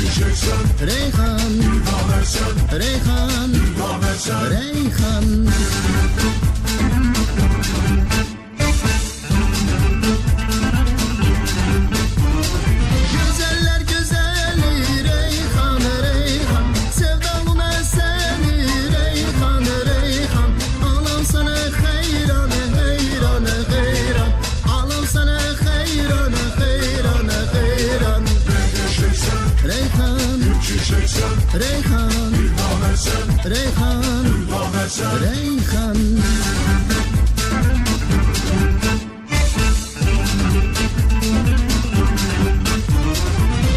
Reyhan, Reyhan, Reyhan. Güzeller güzeli Reyhan, Reyhan. Sevdalım seni Reyhan, Reyhan. Alam sana hayran, hayran, hayran. Alam sana hayran, hayran, hayran. Reyhan, Reyhan, Reyhan, Reyhan.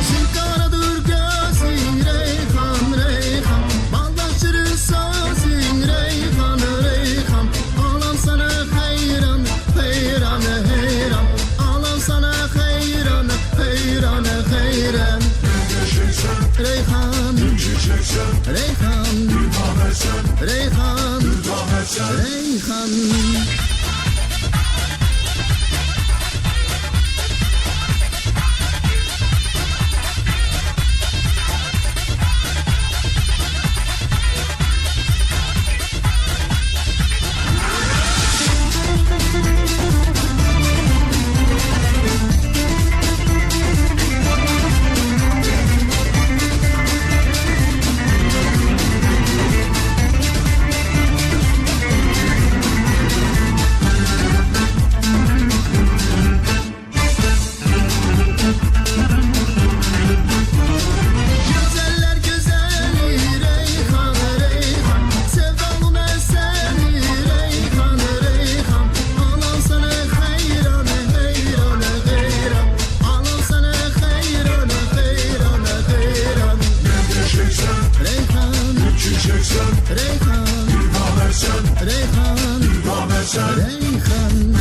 Şıkkaradır gözün Reyhan, Reyhan. Baldakçırın sözün Reyhan, Reyhan. Alam sana hayran, hayran, hayran. Alam sana hayran, hayran, hayran. Reyhan, Reyhan, Reyhan, Reyhan. Güzeller güzeli Reyhan, Reyhan. Sevdalım seni Reyhan, Reyhan. Alam sana hayran, hayran, hayran. Alam sana hayran, hayran, hayran. Reyhan, Reyhan, Reyhan, Reyhan.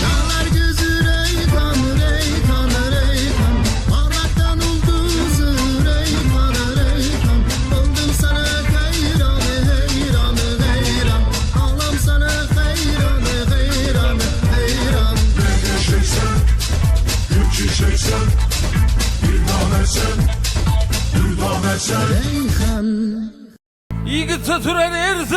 Dağlar gözü Reyhan, Reyhan, Reyhan. Parlaktan ulduzu Reyhan, Reyhan. Oldum sana hayran, hayran, hayran. Alam sana hayran, hayran, hayran. Reyhan. Yiğit Saturan Erzan